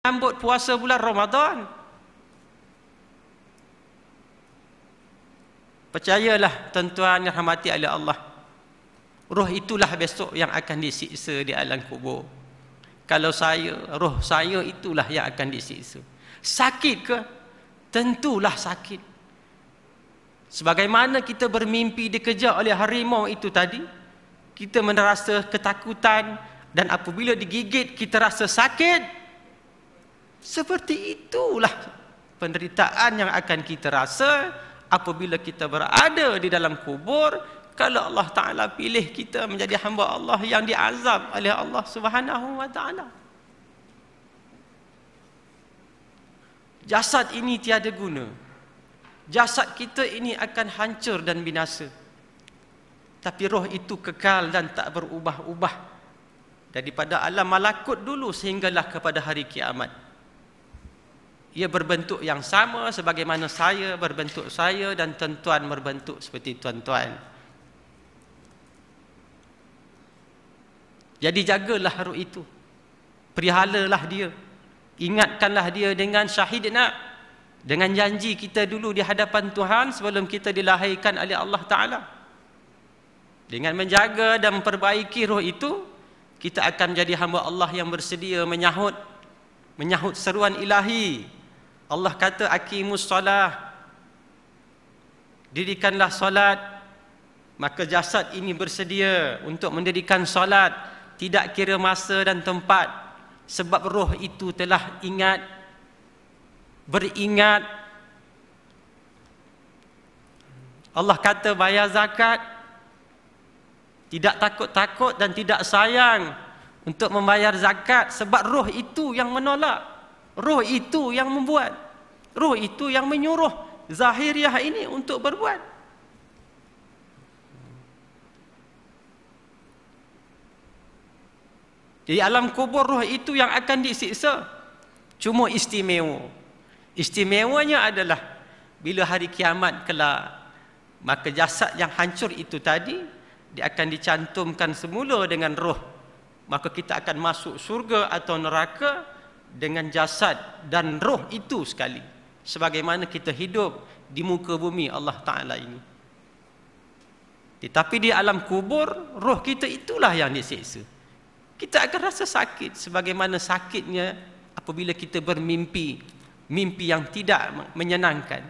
menyambut puasa bulan Ramadan. Percayalah tuan-tuan yang rahmati oleh Allah, roh itulah besok yang akan disiksa di alam kubur. Kalau roh saya itulah yang akan disiksa. Sakit ke? Tentulah sakit. Sebagaimana kita bermimpi dikejar oleh harimau itu tadi, kita merasa ketakutan, dan apabila digigit kita rasa sakit. Seperti itulah penderitaan yang akan kita rasa apabila kita berada di dalam kubur, kalau Allah Ta'ala pilih kita menjadi hamba Allah yang diazab oleh Allah Subhanahu wa Ta'ala. Jasad ini tiada guna. Jasad kita ini akan hancur dan binasa. Tapi roh itu kekal dan tak berubah-ubah daripada alam malakut dulu sehinggalah kepada hari kiamat. Ia berbentuk yang sama sebagaimana saya berbentuk saya dan tuan-tuan berbentuk seperti tuan-tuan. Jadi jagalah roh itu. Perihalalah dia. Ingatkanlah dia dengan syahidna, dengan janji kita dulu di hadapan Tuhan sebelum kita dilahirkan oleh Allah Ta'ala. Dengan menjaga dan memperbaiki roh itu, kita akan menjadi hamba Allah yang bersedia menyahut seruan ilahi. Allah kata aqimus solah, dirikanlah solat. Maka jasad ini bersedia untuk mendirikan solat, tidak kira masa dan tempat, sebab roh itu telah beringat. Allah kata bayar zakat, tidak takut-takut dan tidak sayang untuk membayar zakat, sebab roh itu yang menolak. Roh itu yang membuat, roh itu yang menyuruh zahiriah ini untuk berbuat. Jadi alam kubur roh itu yang akan disiksa. Cuma istimewanya adalah bila hari kiamat kelak, maka jasad yang hancur itu tadi dia akan dicantumkan semula dengan roh. Maka kita akan masuk surga atau neraka dengan jasad dan roh itu sekali, sebagaimana kita hidup di muka bumi Allah Ta'ala ini. Tetapi di alam kubur, roh kita itulah yang disiksa. Kita akan rasa sakit sebagaimana sakitnya apabila kita bermimpi, mimpi yang tidak menyenangkan,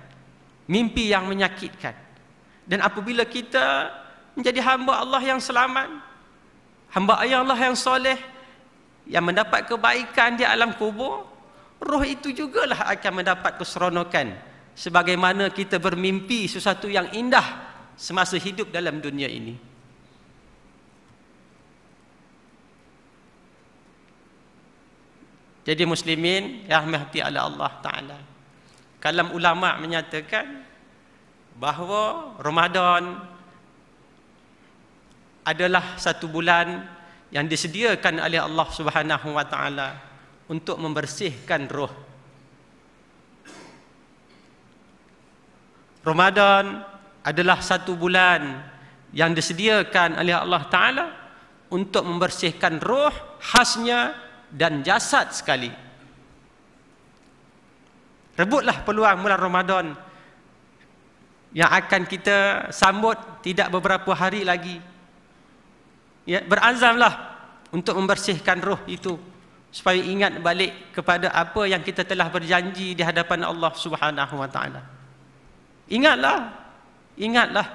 mimpi yang menyakitkan. Dan apabila kita menjadi hamba Allah yang selamat, hamba Allah yang soleh, yang mendapat kebaikan di alam kubur, roh itu jugalah akan mendapat keseronokan sebagaimana kita bermimpi sesuatu yang indah semasa hidup dalam dunia ini. Jadi muslimin yang dirahmati oleh Allah Ta'ala, kalam ulama menyatakan bahawa Ramadan adalah satu bulan yang disediakan oleh Allah Subhanahu wa Ta'ala untuk membersihkan roh. Ramadan adalah satu bulan yang disediakan oleh Allah Ta'ala untuk membersihkan roh, khasnya dan jasad sekali. Rebutlah peluang bulan Ramadan yang akan kita sambut tidak beberapa hari lagi. Ya, berazamlah untuk membersihkan roh itu supaya ingat balik kepada apa yang kita telah berjanji di hadapan Allah Subhanahu wa Ta'ala. Ingatlah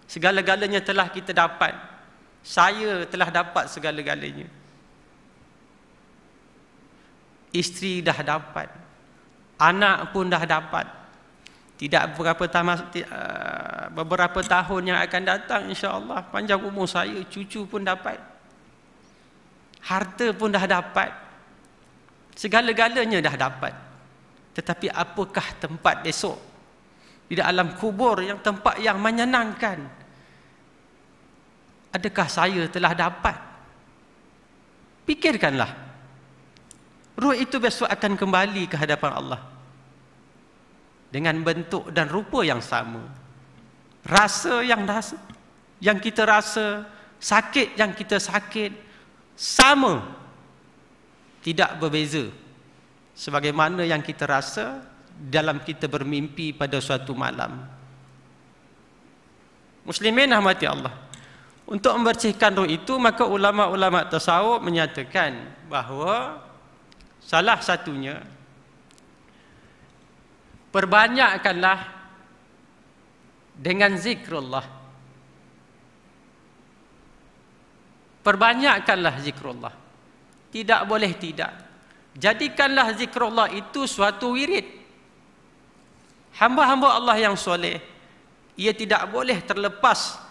segala-galanya telah kita dapat. Saya telah dapat segala-galanya. Isteri dah dapat, anak pun dah dapat. Tidak beberapa tahun yang akan datang, insya-Allah panjang umur saya, cucu pun dapat. Harta pun dah dapat. Segala-galanya dah dapat. Tetapi apakah tempat besok di dalam kubur, yang tempat yang menyenangkan? Adakah saya telah dapat? Pikirkanlah. Roh itu besok akan kembali ke hadapan Allah dengan bentuk dan rupa yang sama. Rasa yang kita rasa, sakit yang kita sakit, sama, tidak berbeza. sebagaimana yang kita rasa dalam kita bermimpi pada suatu malam. Muslimin rahmati Allah. Untuk membersihkan roh itu, maka ulama-ulama tasawuf menyatakan bahawa salah satunya, perbanyakkanlah dengan zikrullah. Perbanyakkanlah zikrullah. Tidak boleh tidak. Jadikanlah zikrullah itu suatu wirid. Hamba-hamba Allah yang soleh, ia tidak boleh terlepas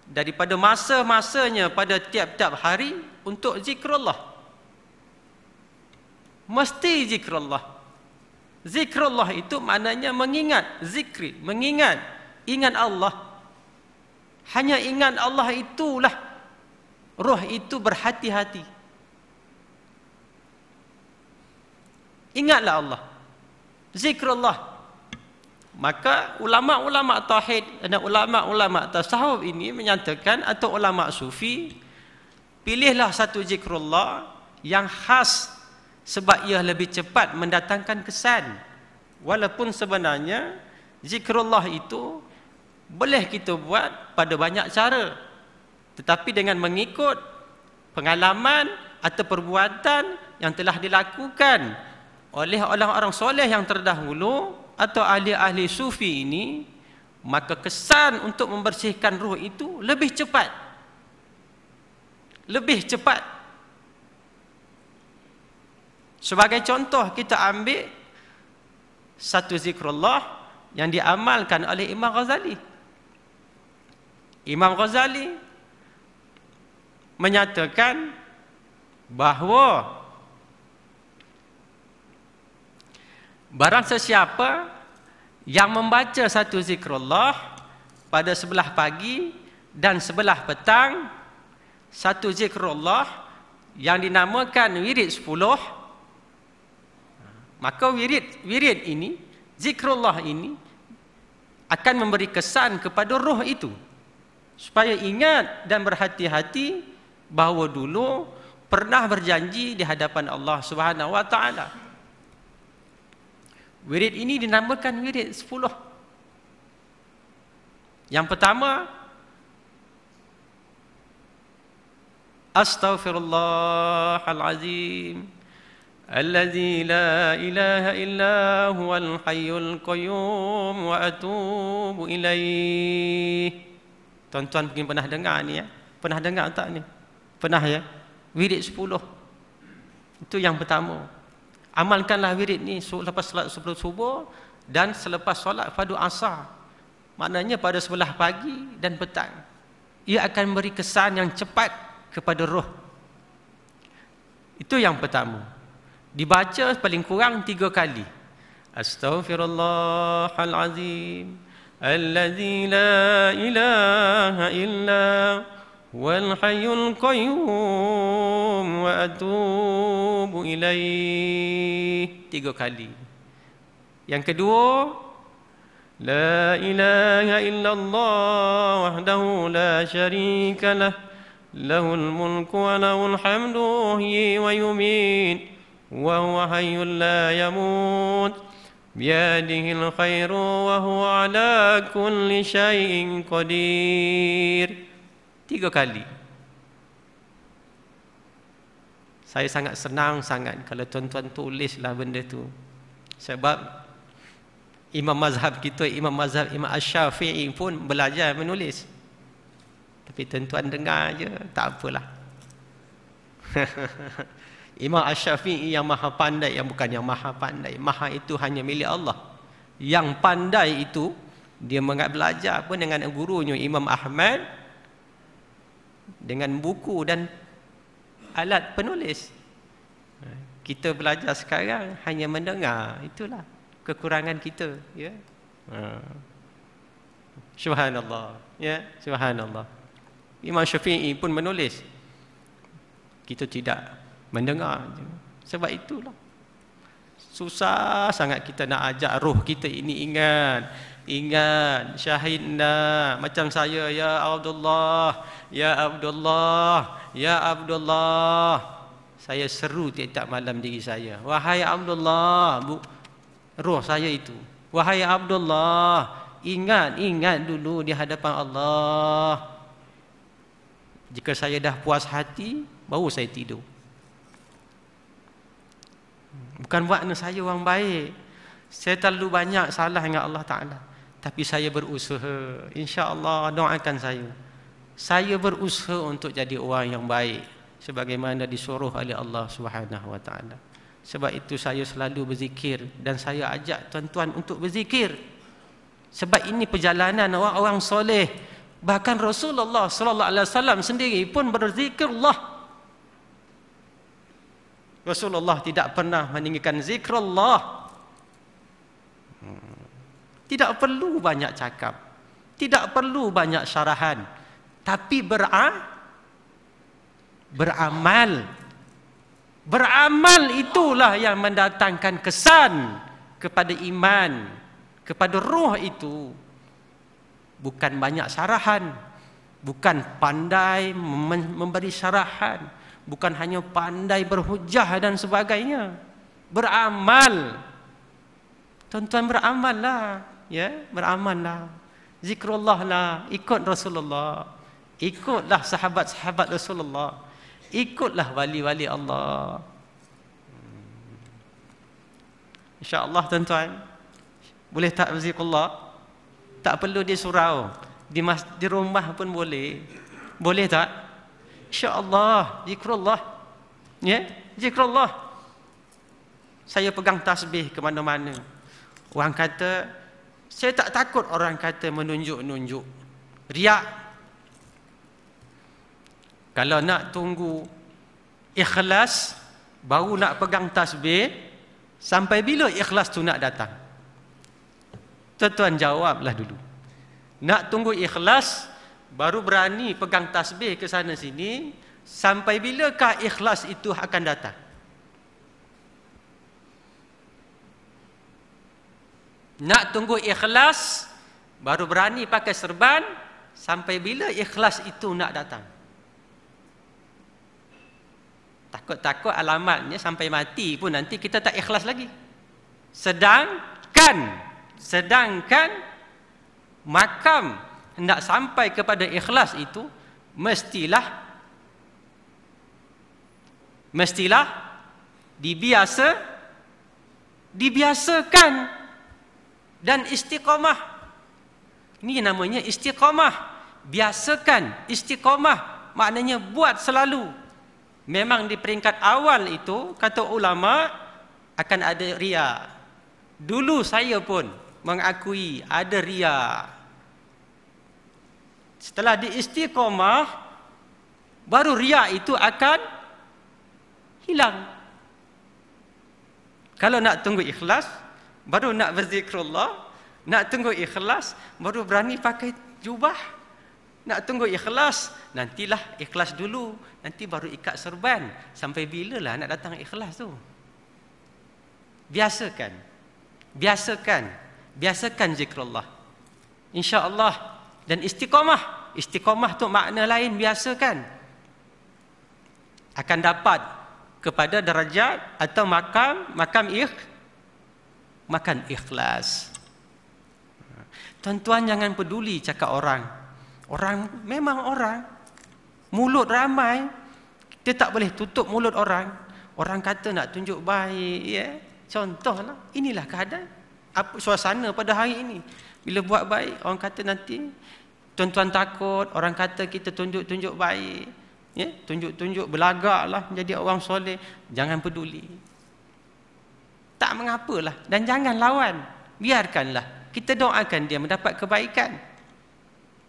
daripada masa-masanya pada tiap-tiap hari untuk zikrullah. Mesti zikrullah. Zikrullah itu maknanya mengingat, zikri, mengingat, ingat Allah. Hanya ingat Allah itulah roh itu berhati-hati. Ingatlah Allah. Zikrullah. Maka ulama-ulama tauhid dan ulama-ulama tasawuf ini menyatakan, atau ulama sufi, pilihlah satu zikrullah yang khas, sebab ia lebih cepat mendatangkan kesan. Walaupun sebenarnya zikrullah itu boleh kita buat pada banyak cara, tetapi dengan mengikut pengalaman atau perbuatan yang telah dilakukan oleh orang-orang soleh yang terdahulu atau ahli-ahli sufi ini, maka kesan untuk membersihkan ruh itu lebih cepat. Lebih cepat. Sebagai contoh, kita ambil satu zikrullah yang diamalkan oleh Imam Ghazali. Imam Ghazali menyatakan bahawa barang sesiapa yang membaca satu zikrullah pada sebelah pagi dan sebelah petang, satu zikrullah yang dinamakan wirid 10, maka wirid ini, zikrullah ini akan memberi kesan kepada roh itu, supaya ingat dan berhati-hati bahawa dulu pernah berjanji di hadapan Allah Subhanahu wa taala. Wirid ini dinamakan wirid 10. Yang pertama, Astaghfirullahalazim allazi la ilaha illa huwal hayyul qayyum wa atubu ilaih. Tuan-tuan mungkin pernah dengar ni ya? Pernah dengar tak ni? Pernah ya? Wirid 10. Itu yang pertama. Amalkanlah wirid ni selepas solat subuh dan selepas solat fardu asar. Maknanya pada sebelah pagi dan petang. Ia akan memberi kesan yang cepat kepada roh. Itu yang pertama. Dibaca paling kurang 3 kali. Astaghfirullahalazim allazi la ilaha illa wal hayyul qayyum wa atubu ilaih. 3 kali. Yang kedua, la ilaha illallah wahdahu la syarika lah, lahul mulku wa lahul hamdu yuhyi wa yumiit wa huwa hayyul la yamut biyadihil khairu wa huwa ala kulli syai'in qadir. 3 kali. Saya sangat senang sangat kalau tuan-tuan tulislah benda tu. Sebab imam mazhab kita, imam mazhab Imam Asy-Syafi'i pun belajar menulis. Tapi tuan-tuan dengar je, tak apalah. Imam Asy-Syafi'i yang maha pandai, yang bukan yang maha pandai. Maha itu hanya milik Allah. Yang pandai itu, dia belajar pun dengan gurunya Imam Ahmad, dengan buku dan alat penulis. Kita belajar sekarang hanya mendengar. Itulah kekurangan kita, ya. Subhanallah, ya, subhanallah. Imam Syafi'i pun menulis. Kita tidak mendengar. Sebab itulah susah sangat kita nak ajak roh kita ini ingat syahidna. Macam saya, ya Abdullah, ya Abdullah, ya Abdullah. saya seru tiap-tiap malam diri saya, wahai Abdullah, roh saya itu, wahai Abdullah, ingat dulu di hadapan Allah. Jika saya dah puas hati, baru saya tidur. Bukan makna saya orang baik, saya terlalu banyak salah dengan Allah Ta'ala, tapi saya berusaha. InsyaAllah, doakan saya berusaha untuk jadi orang yang baik sebagaimana disuruh oleh Allah Subhanahu wa taala. Sebab itu saya selalu berzikir, dan saya ajak tuan-tuan untuk berzikir. Sebab ini perjalanan orang-orang soleh. Bahkan Rasulullah sallallahu alaihi wasallam sendiri pun berzikirullah. Rasulullah tidak pernah meninggalkan zikrullah. Tidak perlu banyak cakap, tidak perlu banyak syarahan, tapi beramal. Beramal itulah yang mendatangkan kesan kepada iman, kepada roh itu. Bukan banyak syarahan, bukan pandai memberi syarahan, bukan hanya pandai berhujah dan sebagainya. Beramal. Tuan-tuan, beramallah, ya, beramallah. Zikrullah lah, ikut Rasulullah, ikutlah sahabat-sahabat Rasulullah, ikutlah wali-wali Allah. InsyaAllah tuan-tuan, boleh tak zikrullah? Tak perlu di surau, di rumah pun boleh. Boleh tak? InsyaAllah, zikrullah. Ya, zikrullah. Saya pegang tasbih ke mana-mana. Orang kata, saya tak takut orang kata menunjuk-nunjuk, riak. Kalau nak tunggu ikhlas, baru nak pegang tasbih, sampai bila ikhlas tu nak datang? Tuan-tuan jawablah dulu. Nak tunggu ikhlas, baru berani pegang tasbih ke sana sini, sampai bilakah ikhlas itu akan datang? Nak tunggu ikhlas, baru berani pakai serban, sampai bila ikhlas itu nak datang? Takut-takut alamatnya sampai mati pun nanti kita tak ikhlas lagi. Sedangkan makam hendak sampai kepada ikhlas itu mestilah dibiasakan dan istiqamah. Ini namanya istiqamah. Biasakan, istiqamah maknanya buat selalu. Memang di peringkat awal itu, kata ulama, akan ada riya. Dulu saya pun mengakui ada riya. Setelah diistiqamah, baru riya itu akan hilang. Kalau nak tunggu ikhlas, baru nak berzikrullah. Nak tunggu ikhlas, baru berani pakai jubah. Nak tunggu ikhlas, nantilah ikhlas dulu, nanti baru ikat serban. Sampai bilalah nak datang ikhlas tu? Biasakan zikrullah, insya-Allah. Dan istiqamah tu makna lain, biasakan, akan dapat kepada darajat atau makam ikhlas. Tuan-tuan jangan peduli cakap orang. Memang orang, mulut ramai, kita tak boleh tutup mulut orang. Orang kata nak tunjuk baik, ya. Contohlah, inilah keadaan suasana pada hari ini. Bila buat baik, orang kata nanti tuan-tuan takut, orang kata kita tunjuk-tunjuk baik, ya, tunjuk-tunjuk belagaklah menjadi orang soleh. Jangan peduli. Tak mengapalah, dan jangan lawan. Biarkanlah. Kita doakan dia mendapat kebaikan.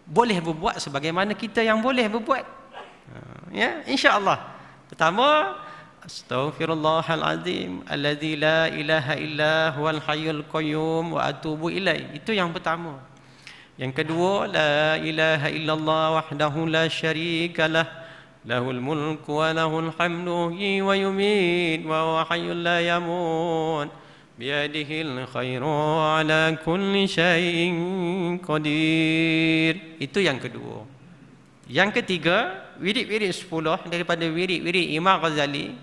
Boleh berbuat sebagaimana kita yang boleh berbuat. Ya, insya-Allah. Pertama, astaghfirullahalazim alladzi la ilaha illa huwal hayyul qayyum wa atubu ilaih. Itu yang pertama. Yang kedua, la ilaha illallah wahdahu la syarikalah, lahul mulku wa lahul hamdu wa yumiit wa huwa hayyul la yamut. Biyadihil khairu ala kulli syai'in qadir. Itu yang kedua. Yang ketiga, wirid-wirid 10 daripada wirid-wirid Imam Ghazali.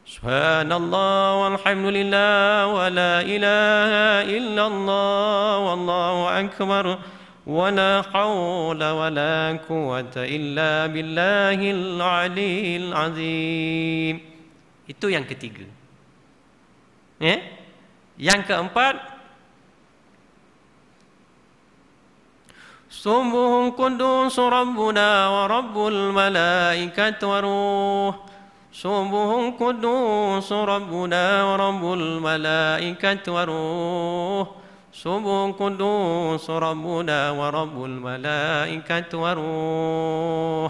Subhanallah walhamdulillah wa la ilaha illallah wallahu akbar wa la hawla wa la quwwata illa billahil aliyil azim. Itu yang ketiga. Yang keempat, Subuhun Qudus Rabbuna wa Rabbul Malaikat wa Ruh. Subuhun Qudus Rabbuna wa Rabbul Malaikat wa Ruh. Subuhun Qudus Rabbuna wa Rabbul Malaikat wa Ruh.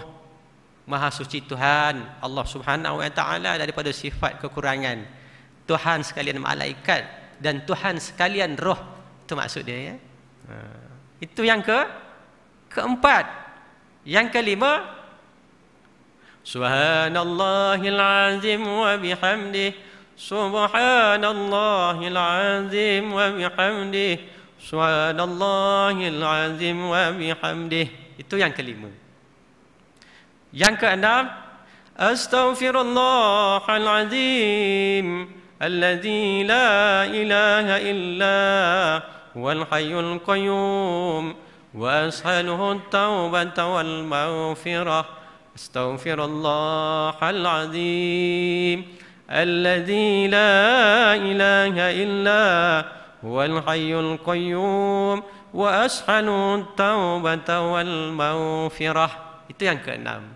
Maha suci Tuhan Allah Subhanahu wa taala daripada sifat kekurangan. Tuhan sekalian malaikat dan Tuhan sekalian roh. Itu maksud dia, ya. Itu yang keempat. Yang kelima, Subhanallahil azim wa bihamdih. Subhanallahil azim wa bihamdih. Subhanallahil azim wa bihamdih. Itu yang kelima. Yang keenam, Astaghfirullahal azim alladzi la ilaha illa huwal hayyul qayyum wa as'aluhu at-taubata wal maghfirah. Astaghfirullahal azim alladzi la ilaha illa huwal hayyul qayyum wa as'aluhu at-taubata wal maghfirah. Itu yang keenam.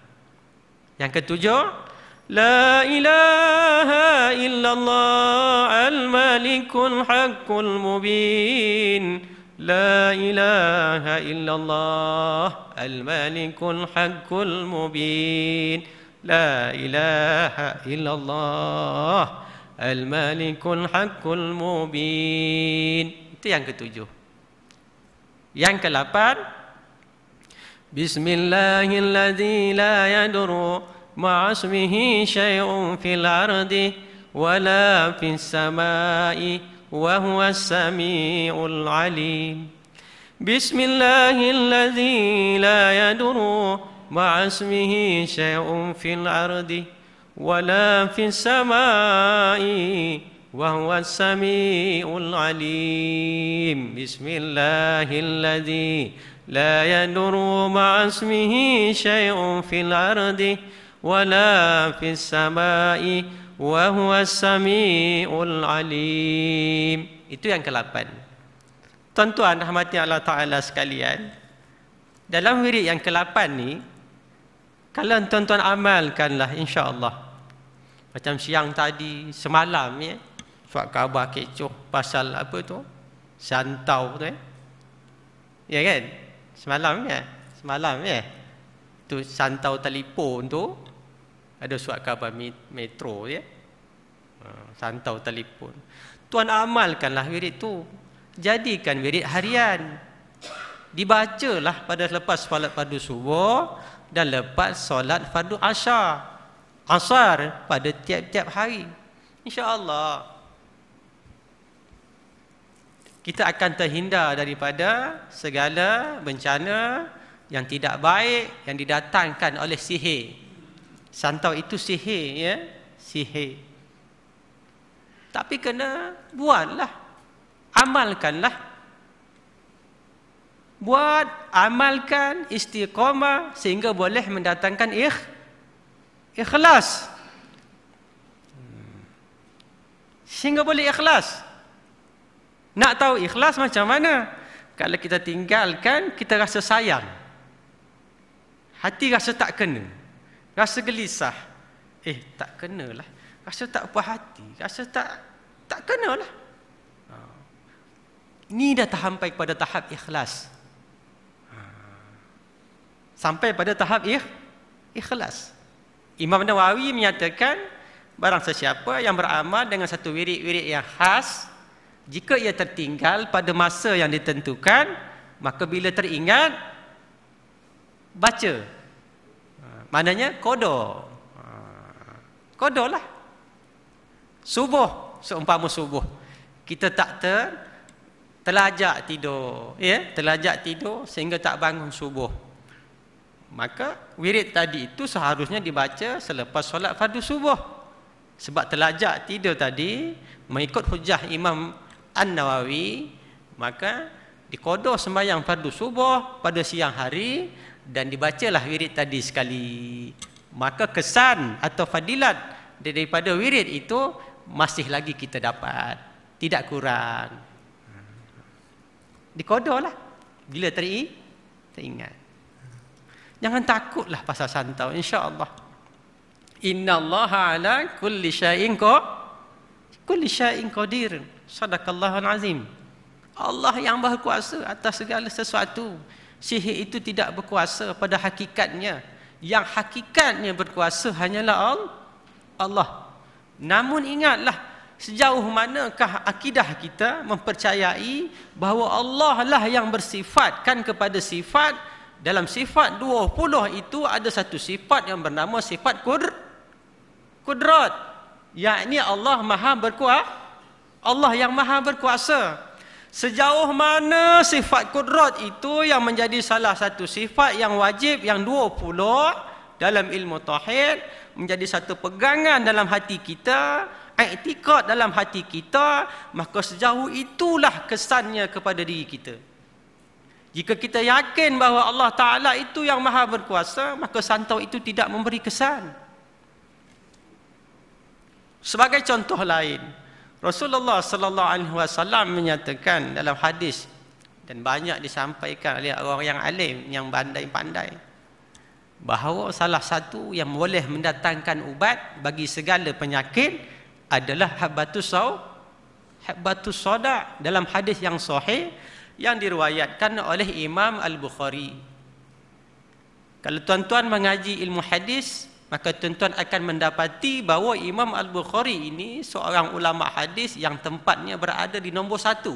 Yang ketujuh, La ilaha illallah al-malikul haqqul mubin. La ilaha illallah al-malikul haqqul mubin. La ilaha illallah al-malikul haqqul mubin. Itu yang ketujuh. Yang ke-8, Bismillahilladzi la yadurru ma'a ismihi syai'un fil ardi wala fis samai wa huwas samiul alim. Bismillahilladzi la yadurru ma'a ismihi syai'un fil ardi wala fis samai wa huwas samiul alim. Bismillahilladzi لا يضر مع اسمه شيء في الأرض ولا في السماء وهو السميع العليم. Itu yang ke-8. Tuan-tuan rahmati Allah Ta'ala sekalian, dalam wirid yang ke-8 ni, kalau tuan-tuan amalkanlah insya-Allah. Macam siang tadi, semalam ya, suat khabar kecoh pasal apa tu? Santau tu ya kan? Semalam ya. Tu santau telefon tu ada surat khabar metro ya. Santau telefon. Tuan amalkanlah wirid tu. Jadikan wirid harian. Dibacalah pada lepas solat fardu subuh dan lepas solat fardu asar pada tiap-tiap hari. Insya-Allah kita akan terhindar daripada segala bencana yang tidak baik yang didatangkan oleh sihir. Santau itu sihir ya, sihir. Tapi kena buatlah, amalkanlah. Buat, amalkan, istiqamah sehingga boleh mendatangkan ikhlas. Sehingga boleh ikhlas. Nak tahu ikhlas macam mana? Kalau kita tinggalkan, kita rasa sayang. Hati rasa tak kena. Rasa gelisah. Tak kenalah. Rasa tak puas hati. Rasa tak kenalah. Ni dah sampai pada tahap ikhlas. Sampai pada tahap ikhlas. Imam Nawawi menyatakan, barang sesiapa yang beramal dengan satu wirid-wirid yang khas, jika ia tertinggal pada masa yang ditentukan, maka bila teringat, baca. Maknanya qada. Qada lah. Subuh, seumpama subuh. Kita tak terlajak tidur. Ya? Terlajak tidur sehingga tak bangun subuh. Maka wirid tadi itu seharusnya dibaca selepas solat fardu subuh. Sebab terlajak tidur tadi, mengikut hujah Imam An-Nawawi, maka diqada sembahyang fardu subuh pada siang hari dan dibacalah wirid tadi sekali. Maka kesan atau fadilat daripada wirid itu masih lagi kita dapat, tidak kurang. Diqadalah bila teringat. Jangan takutlah pasal santau, insya-Allah. Innallaha ala kulli syai'in qadir. Sadaqallahul azim. Allah yang Maha Kuasa atas segala sesuatu. Sihir itu tidak berkuasa pada hakikatnya. Yang hakikatnya berkuasa hanyalah Allah. Namun ingatlah, sejauh manakah akidah kita mempercayai bahawa Allah lah yang bersifatkan kepada sifat. Dalam sifat 20 itu ada satu sifat yang bernama sifat kudrat, yakni Allah yang maha berkuasa. Sejauh mana sifat kudrat itu yang menjadi salah satu sifat yang wajib, yang 20 dalam ilmu tauhid, menjadi satu pegangan dalam hati kita, i'tikad dalam hati kita, maka sejauh itulah kesannya kepada diri kita. Jika kita yakin bahawa Allah Ta'ala itu yang maha berkuasa, maka santau itu tidak memberi kesan. Sebagai contoh lain, Rasulullah sallallahu alaihi wasallam menyatakan dalam hadis, dan banyak disampaikan oleh orang yang alim, yang pandai-pandai, bahawa salah satu yang boleh mendatangkan ubat bagi segala penyakit adalah habbatus sauda, dalam hadis yang sahih yang diriwayatkan oleh Imam Al-Bukhari. Kalau tuan-tuan mengaji ilmu hadis, maka tuan-tuan akan mendapati bahawa Imam Al-Bukhari ini seorang ulama hadis yang tempatnya berada di nombor 1.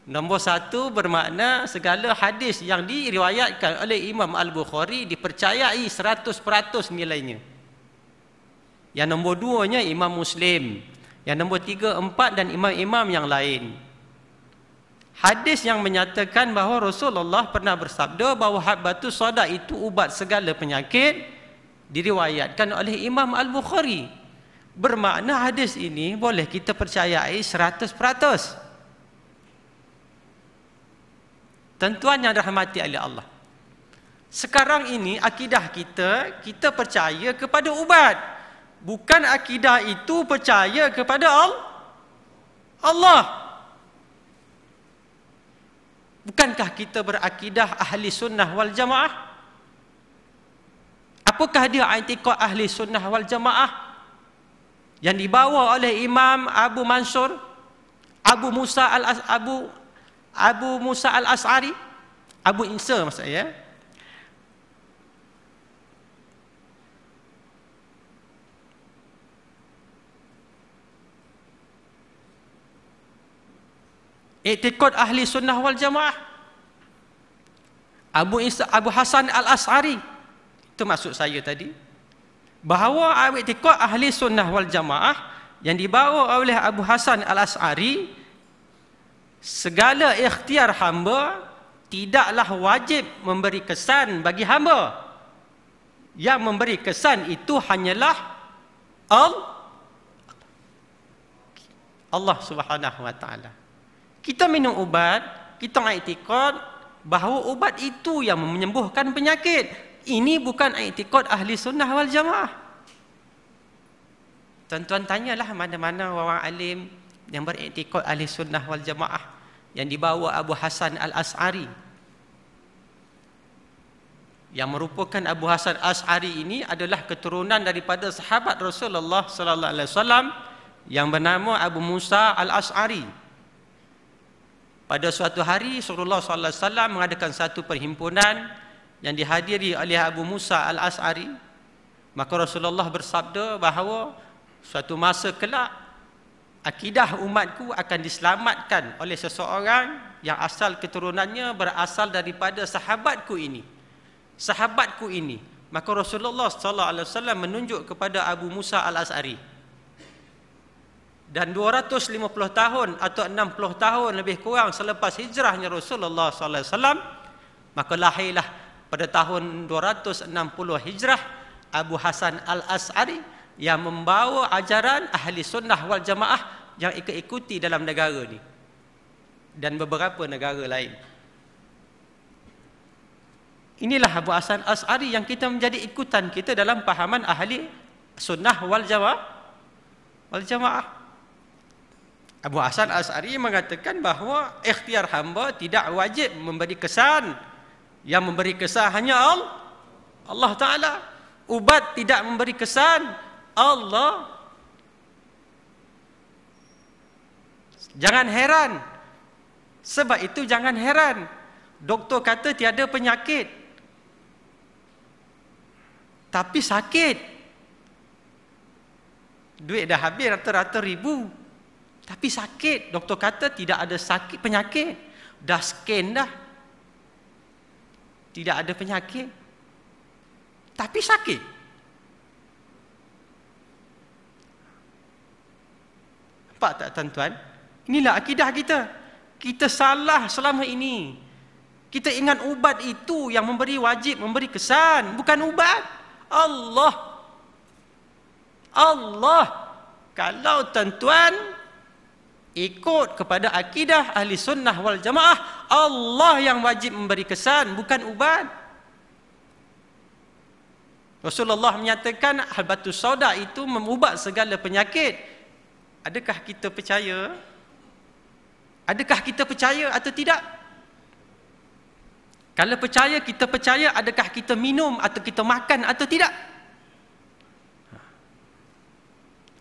Nombor 1 bermakna segala hadis yang diriwayatkan oleh Imam Al-Bukhari dipercayai 100% nilainya. Yang nombor 2-nya Imam Muslim. Yang nombor 3, 4 dan imam-imam yang lain. Hadis yang menyatakan bahawa Rasulullah pernah bersabda bahawa habbatus sauda itu ubat segala penyakit diriwayatkan oleh Imam Al-Bukhari. Bermakna hadis ini boleh kita percayai 100%. Tuan-tuan yang dirahmati oleh Allah, sekarang ini akidah kita percaya kepada ubat. Bukan akidah itu percaya kepada Allah. Bukankah kita berakidah ahli sunnah wal jamaah? Apakah dia i'tiqad ahli sunnah wal jamaah yang dibawa oleh Imam Abu Mansur, Abu Musa al-As'ari, Abu Isa maksudnya, i'tiqad ahli sunnah wal jamaah, Abu Hasan al-As'ari, itu maksud saya tadi, bahawa i'tiqad ahli sunnah wal jamaah yang dibawa oleh Abu Hasan al-As'ari, segala ikhtiar hamba tidaklah wajib memberi kesan bagi hamba. Yang memberi kesan itu hanyalah Allah Subhanahu wa taala. Kita minum ubat, kita i'tiqad bahawa ubat itu yang menyembuhkan penyakit. Ini bukan i'tiqad ahli sunnah wal jamaah. Tuan-tuan tanyalah mana-mana orang alim yang beriktikad ahli sunnah wal jamaah yang dibawa Abu Hasan al-As'ari, yang merupakan Abu Hasan al-As'ari ini adalah keturunan daripada sahabat Rasulullah sallallahu alaihi wasallam yang bernama Abu Musa al-As'ari. Pada suatu hari Rasulullah sallallahu alaihi wasallam mengadakan satu perhimpunan yang dihadiri oleh Abu Musa al-As'ari. Maka Rasulullah bersabda bahawa suatu masa kelak akidah umatku akan diselamatkan oleh seseorang yang asal keturunannya berasal daripada sahabatku ini. Sahabatku ini. Maka Rasulullah sallallahu alaihi wasallam menunjuk kepada Abu Musa al-As'ari. Dan 250 tahun atau 60 tahun lebih kurang selepas hijrahnya Rasulullah sallallahu alaihi wasallam, maka lahirlah pada tahun 260 Hijrah Abu Hasan al-As'ari yang membawa ajaran ahli sunnah wal jamaah yang ikut-ikuti dalam negara ni dan beberapa negara lain. Inilah Abu Hasan Asy'ari yang kita menjadi ikutan kita dalam pahaman ahli sunnah wal jamaah. Abu Hasan Asy'ari mengatakan bahawa ikhtiar hamba tidak wajib memberi kesan. Yang memberi kesan hanya Allah Ta'ala. Ubat tidak memberi kesan Allah. Jangan heran. Sebab itu jangan heran. Doktor kata tiada penyakit, tapi sakit. Duit dah habis rata-rata ribu, tapi sakit. Doktor kata tidak ada sakit penyakit. Dah scan dah, tidak ada penyakit, tapi sakit. Nampak tak tuan-tuan? Inilah akidah kita. Kita salah selama ini. Kita ingat ubat itu yang memberi wajib, memberi kesan. Bukan ubat. Allah. Kalau tuan-tuan ikut kepada akidah ahli sunnah wal jamaah, Allah yang wajib memberi kesan, bukan ubat. Rasulullah menyatakan habatus sauda itu mengubat segala penyakit. Adakah kita percaya? Adakah kita percaya atau tidak? Kalau percaya, kita percaya, adakah kita minum atau kita makan atau tidak?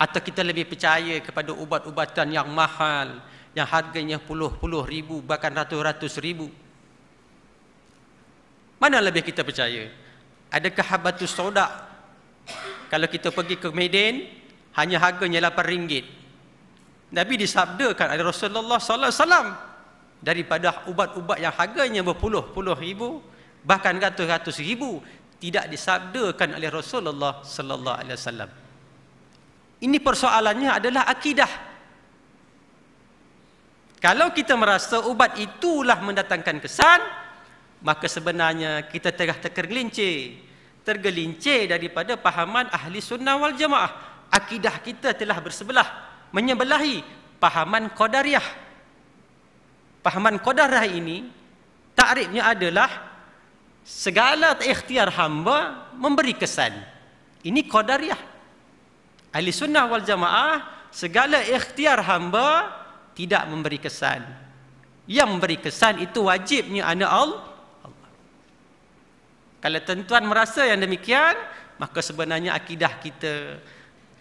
Atau kita lebih percaya kepada ubat-ubatan yang mahal, yang harganya puluh-puluh ribu, bahkan ratus-ratus ribu? Mana lebih kita percaya? Adakah habatus sauda, kalau kita pergi ke Medan, hanya harganya RM8? Nabi disabdakan oleh Rasulullah sallallahu alaihi wasallam, daripada ubat-ubat yang harganya berpuluh-puluh ribu, bahkan ratus-ratus ribu, tidak disabdakan oleh Rasulullah sallallahu alaihi wasallam. Ini persoalannya adalah akidah. Kalau kita merasa ubat itulah mendatangkan kesan, maka sebenarnya kita telah tergelincir daripada pahaman ahli sunnah wal jamaah. Akidah kita telah bersebelah, menyebelahi pahaman qadariyah. Pahaman qadariyah ini takrifnya adalah segala ikhtiar hamba memberi kesan. Ini qadariyah. Ahli sunnah wal jamaah, segala ikhtiar hamba tidak memberi kesan. Yang memberi kesan itu wajibnya Allah. Kalau tuan-tuan merasa yang demikian, maka sebenarnya akidah kita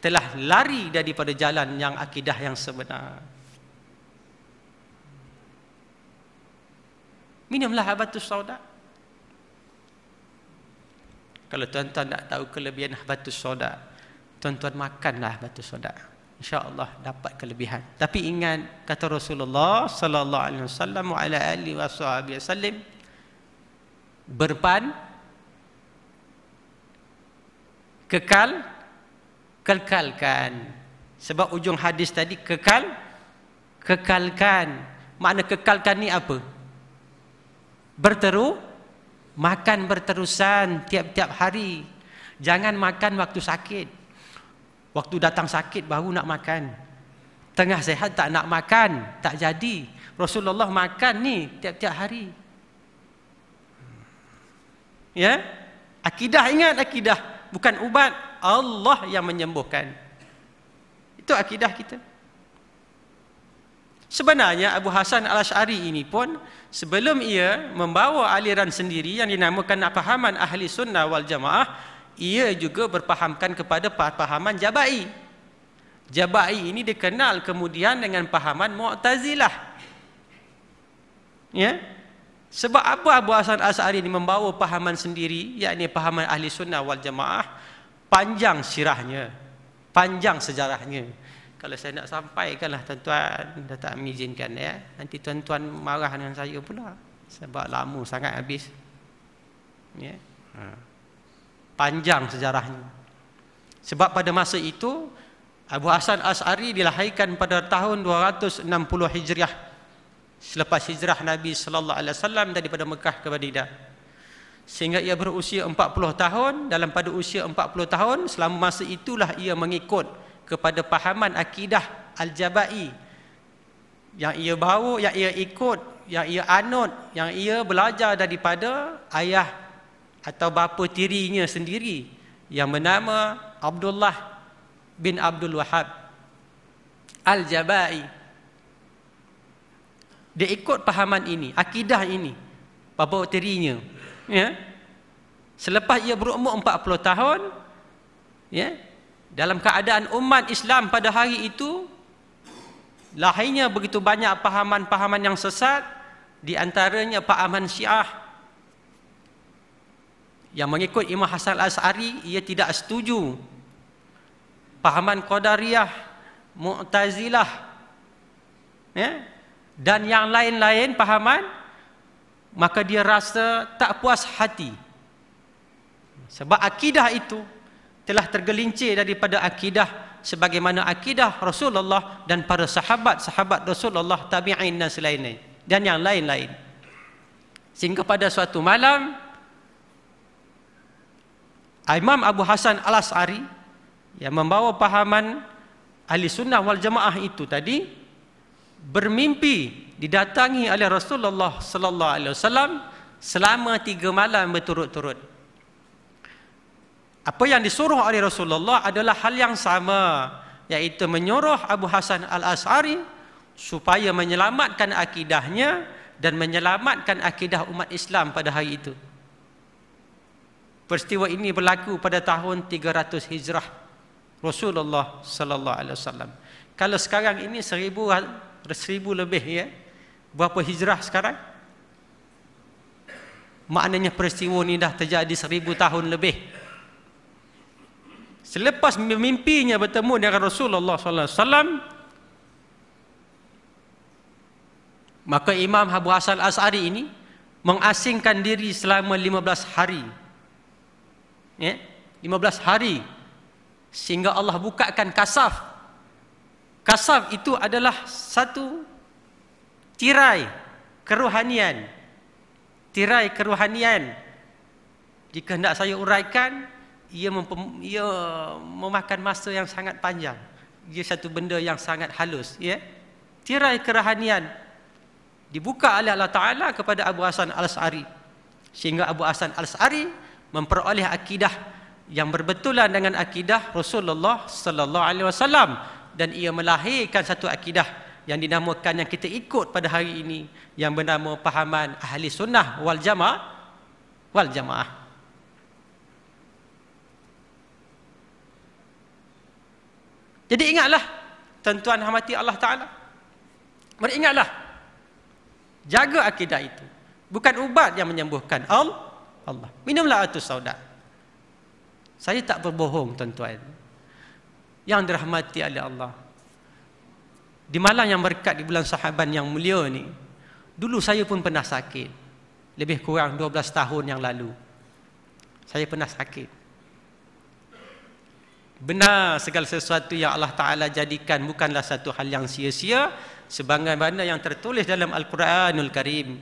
telah lari daripada jalan yang akidah yang sebenar. Minumlah habatus sauda. Kalau tuan-tuan tak tahu kelebihan habatus sauda, tuan-tuan makanlah habatus sauda. InsyaAllah dapat kelebihan. Tapi ingat kata Rasulullah sallallahu alaihi wasallam wa ala alihi wasallam, kekalkan. Sebab ujung hadis tadi kekalkan. Makna kekalkan ni apa? Makan berterusan tiap-tiap hari. Jangan makan waktu sakit. Waktu datang sakit baru nak makan. Tengah sehat tak nak makan, tak jadi. Rasulullah makan ni tiap-tiap hari. Ya? Akidah, ingat akidah, bukan ubat. Allah yang menyembuhkan. Itu akidah kita. Sebenarnya Abu Hasan Al-Asy'ari ini pun sebelum ia membawa aliran sendiri yang dinamakan pahaman ahli sunnah wal jamaah, ia juga berpahamkan kepada pahaman Jabai. Jabai ini dikenal kemudian dengan pahaman Mu'tazilah. Ya? Sebab apa Abu Hasan Al-Asy'ari ini membawa pahaman sendiri, yakni pahaman ahli sunnah wal jamaah? Panjang sirahnya, panjang sejarahnya. Kalau saya nak sampaikanlah, tuan-tuan dah tak mengizinkan ya. Nanti tuan-tuan marah dengan saya pula sebab lama sangat habis. Ya. Panjang sejarahnya. Sebab pada masa itu Abu Hasan Asy'ari dilahirkan pada tahun 260 Hijriah. Selepas hijrah Nabi sallallahu alaihi wasallam daripada Mekah ke Madinah. sehingga ia berusia 40 tahun. Dalam pada usia 40 tahun, selama masa itulah ia mengikut kepada pahaman akidah Al-Jabai yang ia bawa, yang ia ikut, yang ia anut, yang ia belajar daripada ayah atau bapa tirinya sendiri yang bernama Abdullah bin Abdul Wahab Al-Jabai. Dia ikut pahaman ini, akidah ini, bapa tirinya. Ya. Selepas ia berumur 40 tahun, ya, dalam keadaan umat Islam pada hari itu lahirnya begitu banyak pahaman-pahaman yang sesat, di antaranya pahaman Syiah yang mengikut Imam Hasan Al-Asy'ari. Ia tidak setuju pahaman Qadariyah, Mu'tazilah, ya, dan yang lain-lain pahaman. Maka dia rasa tak puas hati, sebab akidah itu telah tergelincir daripada akidah sebagaimana akidah Rasulullah dan para sahabat-sahabat Rasulullah, tabi'in dan selainnya, dan yang lain-lain. Sehingga pada suatu malam, Imam Abu Hasan Al-Asy'ari yang membawa pahaman Ahli Sunnah wal Jamaah itu tadi bermimpi didatangi oleh Rasulullah sallallahu alaihi wasallam selama 3 malam berturut-turut. Apa yang disuruh oleh Rasulullah adalah hal yang sama, iaitu menyuruh Abu Hasan Al-Asy'ari supaya menyelamatkan akidahnya dan menyelamatkan akidah umat Islam pada hari itu. Peristiwa ini berlaku pada tahun 300 Hijrah Rasulullah sallallahu alaihi wasallam. Kalau sekarang ini 1000 lebih, ya. Berapa hijrah sekarang? Maknanya peristiwa ini dah terjadi 1000 tahun lebih. Selepas mimpinya bertemu dengan Rasulullah sallallahu alaihi wasallam, maka Imam Abu Hasan Al-Asy'ari ini mengasingkan diri selama 15 hari. Ya, 15 hari, sehingga Allah bukakan kasaf. Kasaf itu adalah satu tirai kerohanian. Tirai kerohanian, jika hendak saya uraikan, ia memakan masa yang sangat panjang. Ia satu benda yang sangat halus, ya. Tirai kerohanian dibuka oleh Allah Ta'ala kepada Abu Hasan Al-Asy'ari, sehingga Abu Hasan Al-Asy'ari memperoleh akidah yang berbetulan dengan akidah Rasulullah sallallahu alaihi wasallam, dan ia melahirkan satu akidah yang dinamakan, yang kita ikut pada hari ini, yang bernama pahaman Ahli Sunnah wal Jamaah. Jadi ingatlah, tuan-tuan rahmati Allah Ta'ala, beringatlah, jaga akidah itu. Bukan ubat yang menyembuhkan, Allah. Minumlah atus sauda. Saya tak berbohong, tuan-tuan yang dirahmati oleh Allah. Di malam yang berkat di bulan Sahaban yang mulia ni, dulu saya pun pernah sakit. Lebih kurang 12 tahun yang lalu, saya pernah sakit. Benar, segala sesuatu yang Allah Ta'ala jadikan bukanlah satu hal yang sia-sia, sebagaimana yang tertulis dalam Al-Quranul Karim.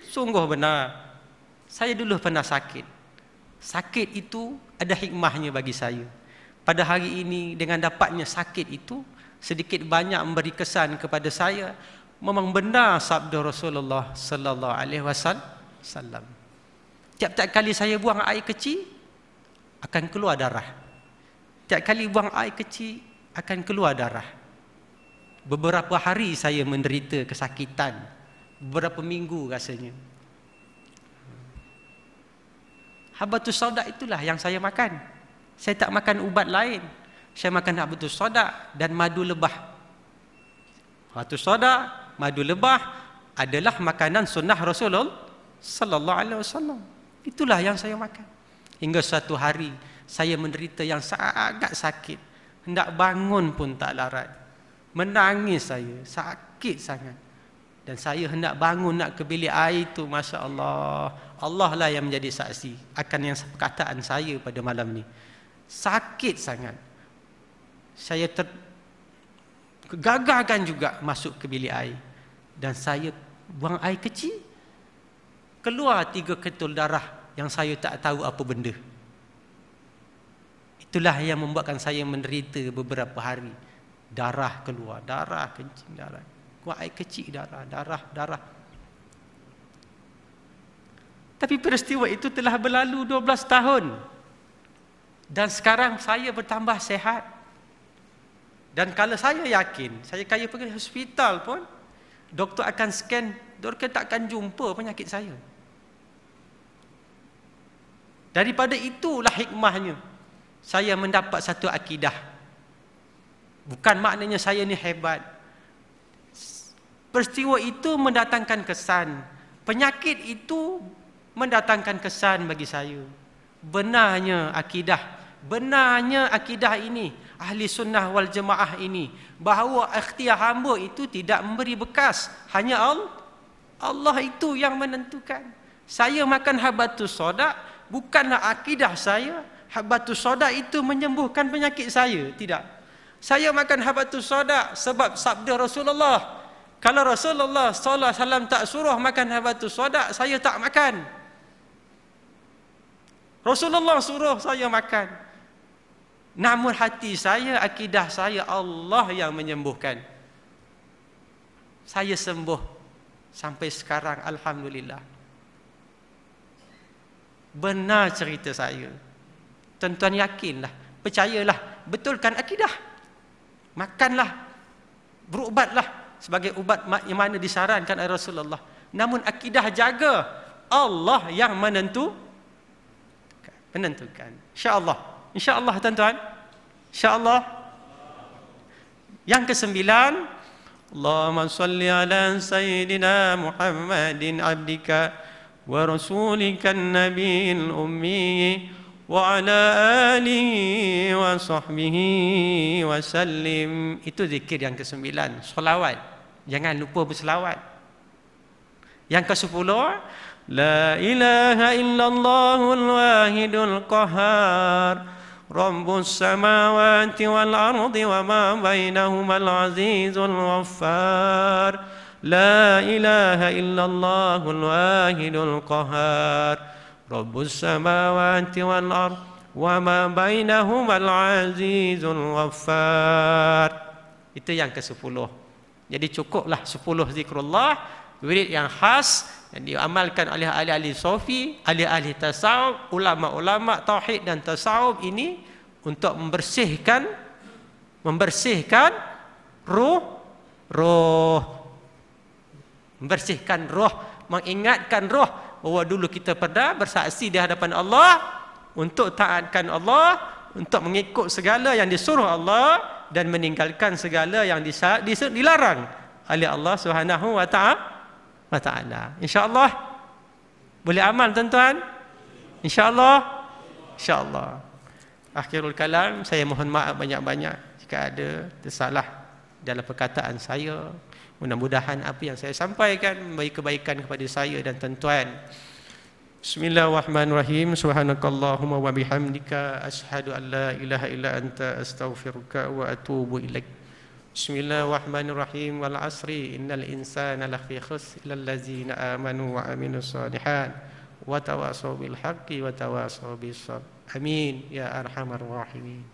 Sungguh benar, saya dulu pernah sakit. Sakit itu ada hikmahnya bagi saya. Pada hari ini, dengan dapatnya sakit itu, sedikit banyak memberi kesan kepada saya, memang benar sabda Rasulullah sallallahu alaihi wasallam. Tiap-tiap kali saya buang air kecil, akan keluar darah. Tiap kali buang air kecil, akan keluar darah. Beberapa hari saya menderita kesakitan, beberapa minggu rasanya. Habatus sauda itulah yang saya makan. Saya tak makan ubat lain. Saya makan habatus sauda dan madu lebah. Habatus sauda, madu lebah adalah makanan sunnah Rasulullah sallallahu alaihi wasallam. Itulah yang saya makan. Hingga suatu hari saya menderita yang sangat sakit. Hendak bangun pun tak larat. Menangis saya, sakit sangat. Dan saya hendak bangun nak ke bilik air itu, Masya Allah, Allah lah yang menjadi saksi akan yang perkataan saya pada malam ni. Sakit sangat. Saya gagalkan juga masuk ke bilik air. Dan saya buang air kecil, keluar 3 ketul darah yang saya tak tahu apa benda. Itulah yang membuatkan saya menderita beberapa hari. Darah keluar, darah kencing, darah. Kuat air kecil, darah. Tapi peristiwa itu telah berlalu 12 tahun. Dan sekarang saya bertambah sehat. Dan kalau saya yakin, saya kaya pergi hospital pun, doktor akan scan, doktor tak akan jumpa penyakit saya. Daripada itulah hikmahnya saya mendapat satu akidah. Bukan maknanya saya ni hebat. Peristiwa itu mendatangkan kesan. Penyakit itu mendatangkan kesan bagi saya. Benarnya akidah ini, ahli sunnah wal jemaah ini, bahawa ikhtiar hamba itu tidak memberi bekas. Hanya Allah itu yang menentukan. Saya makan habatus sauda, bukanlah akidah saya habatus sauda itu menyembuhkan penyakit saya. Tidak. Saya makan habatus sauda sebab sabda Rasulullah. Kalau Rasulullah sallallahu alaihi wasallam tak suruh makan habatus sauda, saya tak makan. Rasulullah suruh saya makan. Namun hati saya, akidah saya, Allah yang menyembuhkan. Saya sembuh sampai sekarang, alhamdulillah. Benar cerita saya. Tuan-tuan yakinlah, percayalah, betulkan akidah. Makanlah, berubatlah sebagai ubat yang mana disarankan oleh Rasulullah. Namun akidah jaga, Allah yang menentukan. InsyaAllah tuan-tuan. InsyaAllah. Yang kesembilan, Allahumma salli ala Sayyidina Muhammadin abdika wa rasulika nabiyil ummi wa ala alihi wa sahbihi wa sallim. Itu zikir yang ke-9, selawat. Jangan lupa berselawat. Yang ke-10, la ilaha illallahul wahidul qahar rabbus samawati wal ardi wa ma bainahumal azizul ghaffar. La ilaha illallahul wahidul qahar Rabbus samawati wal ard wa ma bainahumal azizul ghaffar. Itu yang ke-10. Jadi cukuplah 10 zikrullah, wirid yang khas yang diamalkan oleh ahli-ahli sufi, ahli-ahli tasawuf, ulama-ulama tauhid dan tasawuf ini untuk membersihkan roh, membersihkan roh, mengingatkan roh bahawa dulu kita pernah bersaksi di hadapan Allah untuk taatkan Allah, untuk mengikut segala yang disuruh Allah dan meninggalkan segala yang dilarang oleh Allah Subhanahu wa ta'ala. InsyaAllah boleh amal tuan-tuan? InsyaAllah. Akhirul kalam, saya mohon maaf banyak-banyak jika ada tersalah dalam perkataan saya. Mudah-mudahan apa yang saya sampaikan memberi kebaikan kepada saya dan tuan-tuan. Bismillahirrahmanirrahim. Subhanakallahumma wa bihamdika asyhadu an la ilaha illa anta astaghfiruka wa atubu ilaik. Bismillahirrahmanirrahim. Wal asri innal insana lafi khusr illa allazina amanu wa amilus solihat wa tawasaw bil haqqi wa tawasaw bis sabr. Amin ya arhamar rahimin.